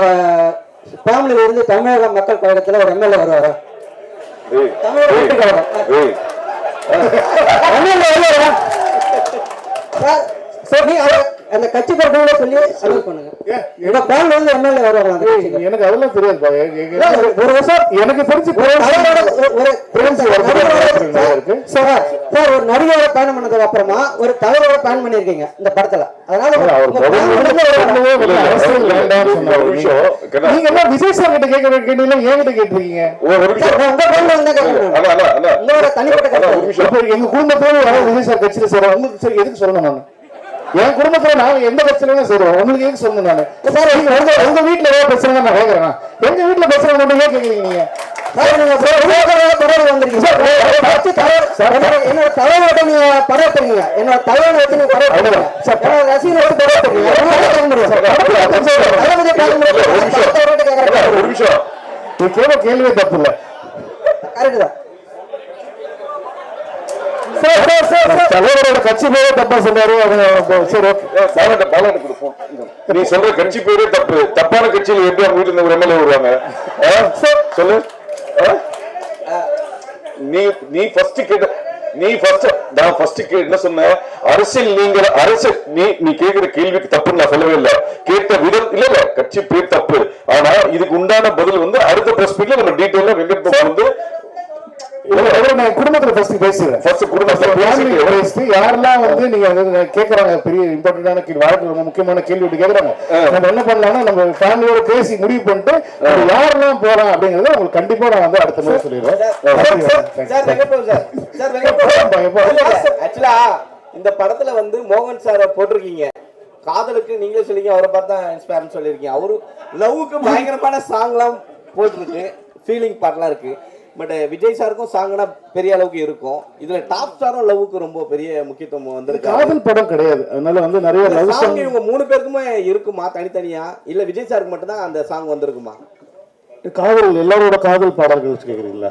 ஃபேமிலியில இருந்து தமிழக மக்கள் கழகத்துல ஒரு எம்எல்ஏ வருவாரா? தமிழக மக்கள் கழகம் எம்எல்ஏ வருவாரா சார்? சார் நீ அந்த கட்சி படத்தோட சொல்லி அனௌன்ஸ் பண்ணுங்க. எங்க ஃபேமிலி வந்து எம்எல்ஏ வருவாங்களா? எனக்கு அதெல்லாம் தெரியாது. ஒரு வருஷம் எனக்கு தெரிஞ்சு சார் ஒரு நடிகரோட பயணம் பண்ணதுக்கு அப்புறமா ஒரு தலைவரோட பயணம் பண்ணிருக்கீங்க இந்த படத்துல. அதனால நீங்க என்ன விஜய் சார் கிட்ட கேட்க வேண்டிய என்கிட்ட கேட்டிருக்கீங்க. உங்களோட தனிப்பட்ட எங்க குடும்பத்தோட விஜய் சார் கட்சியில சேரும். உங்களுக்கு சரி எதுக்கு சொல்லணும்? நான் என் குடும்பத்துல நான் எந்த பிரச்சனையும் சேருவோம். உங்களுக்கு எதுக்கு சொல்லணும்? நான் சார் உங்க வீட்டுல ஏதாவது பிரச்சனை நான் கேட்கறேன். எங்க வீட்டுல பிரச்சனை மட்டும் ஏன் கேட்கறீங்க நீங்க? என்னோட தலைவரோட நீங்க படம் எடுத்துறீங்க. என்னோட தலைவரை வச்சு நீங்க படம் எடுத்துறீங்க. என்னோட ரசிகரை வச்சு படம் எடுத்துறீங்க. ஒரு நிமிஷம், நீ கேட்க கேள்வியே தப்பு இல்லை. கரெக்ட் தான். தலைவரோட கட்சி பேரே தப்பா சொன்னாரு. சரி, நீ சொல்ற கட்சி பேரே தப்பு. தப்பான கட்சியில எப்படி அவங்க வீட்டுல ஒரு எம்எல்ஏ வருவாங்க? சொல்லு. நீ ஃபர்ஸ்ட் கேட்ட நான் ஃபர்ஸ்ட் என்ன சொன்னேன்? அரசியல் நீங்க அரசியல் நீ கேட்கிற கேள்விக்கு தப்புன்னு நான் சொல்லவே இல்லை. கேட்ட விதம் இல்ல கட்சி பேர் தப்பு. ஆனா இதுக்கு உண்டான பதில் வந்து அடுத்த பிரஸ் மீட்ல நம்ம டீடைலா வெங்கட் பாபு வந்து குடும்பத்துல ஃபர்ஸ்ட் பேசுறேன். யாரெல்லாம் வந்து நீங்க கேட்கறாங்க பெரிய இம்பார்ட்டன்டான கேள்வி, வாழ்க்கை ரொம்ப முக்கியமான கேள்வி கேட்கறாங்க. நம்ம என்ன பண்ணலாம்னா நம்ம ஃபேமிலியோட பேசி முடிவு பண்ணிட்டு யாரெல்லாம் போறோம் அப்படிங்கறத உங்களுக்கு கண்டிப்பா நான் வந்து அடுத்த முறை சொல்லிடுறேன். ஆக்சுவலா இந்த படத்துல வந்து மோகன் சாரை போட்டிருக்கீங்க. காதலுக்கு நீங்களே சொல்லிங்க, அவரை பார்த்தா இன்ஸ்பயர்னு சொல்லியிருக்கீங்க. அவரு லவ்வுக்கு பயங்கரமான சாங்லாம் போட்டிருக்கு, ஃபீலிங் பாட்டெல்லாம் இருக்கு. பட் விஜய் சாருக்கும் சாங்னா பெரிய அளவுக்கு இருக்கும். இதுல டாப் ஸ்டாரும் லவ்வுக்கு ரொம்ப பெரிய முக்கியத்துவம் வந்திருக்கு. காதல் படம் கிடையாது, அதனால வந்து நிறைய லவ் சாங் இவங்க 3 பேருக்குமே இருக்குமா தனித்தனியா, இல்ல விஜய் சாருக்கு மட்டும் தான் அந்த சாங் வந்திருக்குமா? காதல் எல்லாரோட காதல் பாடல்கள் கேக்குறீங்களா?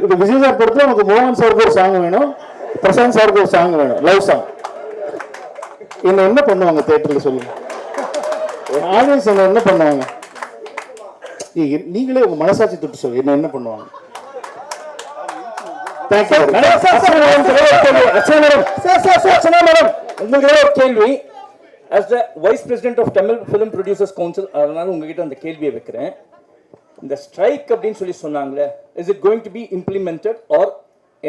இப்ப விஜய் சார் படத்துல நமக்கு மோகன் சாருக்கு ஒரு சாங் வேணும், பிரசாந்த் சாருக்கு ஒரு சாங் வேணும், லவ் சாங். என்ன பண்ணுவாங்க தியேட்டர்ல சொல்லுங்க? ஆடியன்ஸ் என்ன பண்ணுவாங்க? நீங்களே உங்க மனசாட்சி தொட்டு சொல்லுங்க, என்ன பண்ணுவாங்க? உங்களுக்கு ஒரு கேள்வி. as the vice president of Tamil film producers council, அதனால உங்ககிட்ட அந்த கேள்வியை வைக்கிறேன். இந்த ஸ்ட்ரைக் அப்படின்னு சொல்லி சொன்னாங்களே, is it going to be implemented or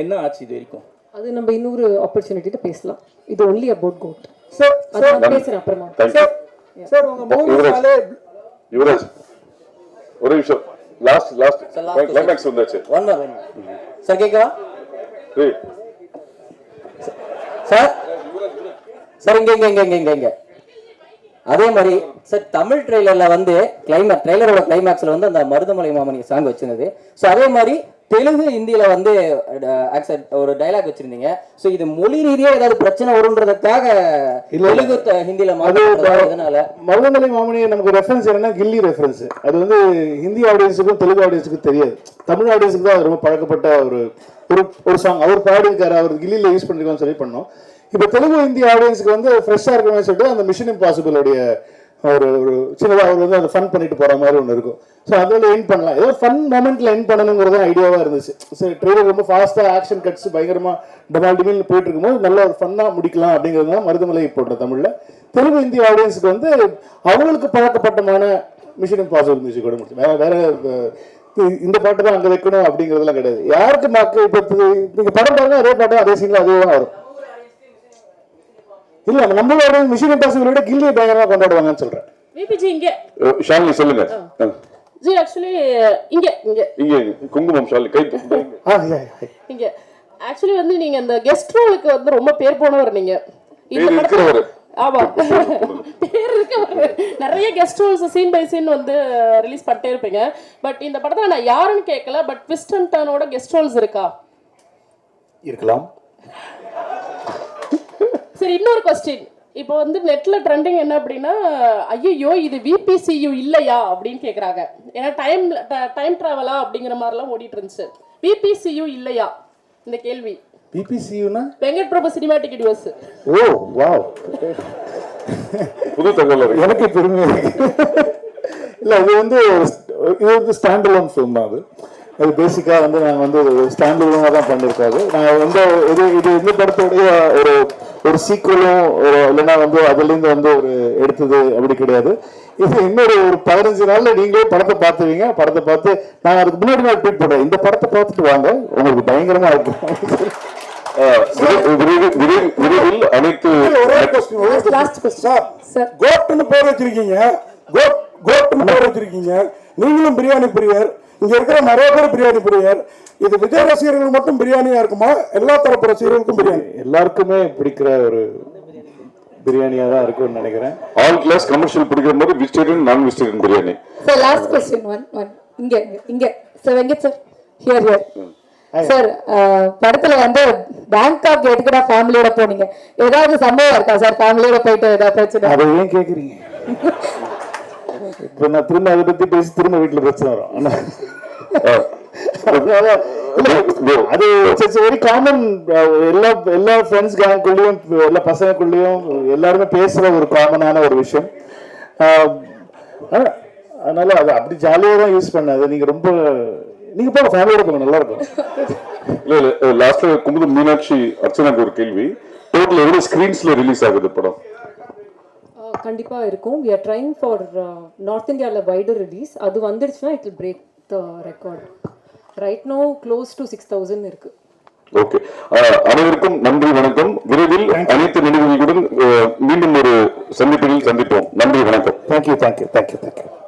என்ன ஆச்சு இது வரைக்கும்? அது நம்ம இன்னொரு ஆப்பர்ச்சுனிட்டில பேசலாம். இது only about goat. சார் நான் பேசுறேன் அப்புறமா. சார் உங்க மூவிஸ்னாலே யுவராஜ் ஒரு நிமிஷம், லாஸ்ட் கிளைமாக்ஸ் வந்தாச்சு. சார் கேக்குதா சார்? சார் இங்க அதே மாதிரி சார் தமிழ் ட்ரெய்லர்ல வந்து ட்ரெய்லரோட கிளைமேக்ஸ்ல வந்து அந்த மருதமலை மாமணி சாங் வச்சிருந்தது. ஸோ அதே மாதிரி தெலுங்கு ஹிந்தியில வந்து ஒரு டைலாக் வச்சிருந்தீங்க. ஸோ இது மொழி ரீதியா ஏதாவது பிரச்சனை வரும்ன்றதுக்காக தெலுங்கு ஹிந்தியில மாத்தினால மருதமலை மாமணி நமக்கு ரெஃபரன்ஸ் என்னன்னா கில்லி ரெஃபரன்ஸ். அது வந்து ஹிந்தி ஆடியன்ஸுக்கும் தெலுங்கு ஆடியன்ஸுக்கும் தெரியாது. தமிழ் ஆடியன்ஸுக்கு தான் அது ரொம்ப பழக்கப்பட்ட ஒரு சாங். அவர் பாடிருக்காரு, அவர் கில்லியில யூஸ் பண்ணிருக்கான்னு சொல்லி பண்ணோம். இப்போ தெலுங்கு ஹிந்தி ஆடியன்ஸுக்கு வந்து ஃப்ரெஷ்ஷாக இருக்கணும்னு சொல்லிட்டு அந்த மிஷன் இம்பாசிபிளுடைய ஒரு சின்னதாக அவர் வந்து அதை ஃபன் பண்ணிட்டு போகிற மாதிரி ஒன்று இருக்கும். ஸோ அதில் என் பண்ணலாம், ஏதோ ஃபன் மொமெண்ட்டில் என் பண்ணணுங்கிறது ஐடியாவாக இருந்துச்சு. சரி, ட்ரெய்லர் ரொம்ப ஃபாஸ்ட்டாக ஆக்ஷன் கட்ஸ் பயங்கரமாக டமால் டிமில்னு போயிட்டு இருக்கும்போது நல்ல ஒரு ஃபன்னாக முடிக்கலாம் அப்படிங்கிறது தான் மருதமலை போட்ட தமிழில். தெலுங்கு ஹிந்தி ஆடியன்ஸுக்கு வந்து அவங்களுக்கு பழக்கப்பட்டமான மிஷன் இம்பாசிபிள் மியூசிக்கோட முடிச்சு வேற இந்த பாட்டு தான் அங்கே வைக்கணும் அப்படிங்கிறதுலாம் கிடையாது. யாருக்கு மக்கள் இப்போ நீங்கள் படம் பாருங்க, அதே பாட்டு அதே சீனில் அதே தான் வரும். இல்ல நம்மளோட மிஷன் இம்பாசிபிளோட கில்லியை பயங்கரமா கொண்டாடுவாங்கன்னு சொல்றேன். விபிஜி இங்க ஷாலினி சொல்லுங்க. ஜி ஆக்சுவலி இங்க குங்குமம் ஷாலினி கை இங்க ஆக்சுவலி வந்து நீங்க அந்த கெஸ்ட் ரோலுக்கு வந்து ரொம்ப பேர் போனவர். நீங்க இந்த படத்துல ஆமா பேர் இருக்கு, நிறைய guest roles scene by scene வந்து ரிலீஸ் பண்ணிட்டே இருப்பீங்க. பட் இந்த படத்துல நான் யாருன்னு கேட்கல, பட் ட்விஸ்ட் அண்ட் டர்னோட கெஸ்ட் ரோல்ஸ் இருக்கா? இருக்கலாம். சரி, இன்னொரு கொஸ்டின். இப்போ வந்து நெட்ல ட்ரெண்டிங் என்ன அப்படின்னா, ஐயோ இது விபிசியு இல்லையா அப்படின்னு கேட்குறாங்க. ஏன்னா டைம் ட்ராவலா அப்படிங்கிற மாதிரிலாம் ஓடிட்டு இருந்துச்சு. விபிசியு இல்லையா இந்த கேள்வி? பிபிசியூனா வெங்கட் பிரபு சினிமாட்டிக் யூனிவர்ஸ். ஓ வாவ், புது தகவல் எனக்கு பெருமையா இருக்கு. இல்லை, இது வந்து ஸ்டாண்ட் அலோன் ஃபிலிம் தான். அது பேசிக்காக வந்து நாங்கள் வந்து ஸ்டாண்ட் அலோனாக தான் பண்ணியிருக்காரு. நாங்கள் வந்து இது இந்த படத்துடைய ஒரு சீக்குவலும் இல்லைன்னா வந்து அதுலேருந்து வந்து ஒரு எடுத்தது அப்படி கிடையாது. இது இன்னொரு 15 நாள்ல நீங்களே படத்தை பார்த்துவீங்க. படத்தை பார்த்து நான் அதுக்கு முன்னாடி நான் ட்வீட் போடுறேன், இந்த படத்தை பார்த்துட்டு வாங்க, உங்களுக்கு பயங்கரமா இருக்கும். விரைவில் அனைத்து கோட்னு பேர் வச்சிருக்கீங்க, கோட்னு பேர் வச்சிருக்கீங்க. நீங்களும் பிரியாணி பிரியர், இங்க இருக்கிற நிறைய பேர் பிரியாணி பிரியர். இது விஜய் ரசிகர்கள் மட்டும் பிரியாணியா இருக்குமா, எல்லா தரப்பு ரசிகர்களுக்கும் பிரியாணி? எல்லாருக்குமே பிடிக்கிற ஒரு பிரியாணியா தான் இருக்கும்னு நினைக்கிறேன். ஆல் கிளாஸ் கமர்ஷியல் பிடிக்கிற மாதிரி vegetarian non vegetarian biryani. Sir last question one இங்க sir Venkat sir here sir, படத்துல வந்து பேங்காக் எதுக்குடா ஃபேமிலியோட போனீங்க? ஏதாவது சம்பவம் இருக்கா சார்? ஃபேமிலியோட போயிட்டு ஏதாவது பிரச்சனை? அதை ஏன் கேக்குறீங்க? இப்போ நான் திரும்ப அதை பத்தி பேசி திரும்ப வீட்டுல பிரச்சனை வரும். அது வெரி காமன். எல்லா ஃப்ரெண்ட்ஸ் கேங்குள்ளேயும் எல்லா பசங்களுக்குள்ளேயும் எல்லாருமே பேசுற ஒரு காமனான ஒரு விஷயம். அதனால அது அப்படி ஜாலியாக தான் யூஸ் பண்ணாது. நீங்க போங்க, ஃபேமிலியோட போங்க, நல்லா இருக்கும். இல்ல லாஸ்ட்ல குமுது மீனாட்சி அர்ச்சனாக்கு ஒரு கேள்வி, டோட்டல் எவ்வளவு ஸ்கிரீன்ஸ்ல ரிலீஸ் ஆகுது படம்? கண்டிப்பா இருக்கும். we are trying for north இந்தியால வைடர் ரிலீஸ். அது வந்துடுச்சுன்னா it will break the record. right now close to 6000 இருக்கு. ஓகே, அனைவருக்கும் நன்றி, வணக்கம். விரைவில் அனைத்து நிகழ்வுகளுடன் மீண்டும் ஒரு சந்திப்பில் சந்திப்போம். நன்றி, வணக்கம். தேங்க்யூ.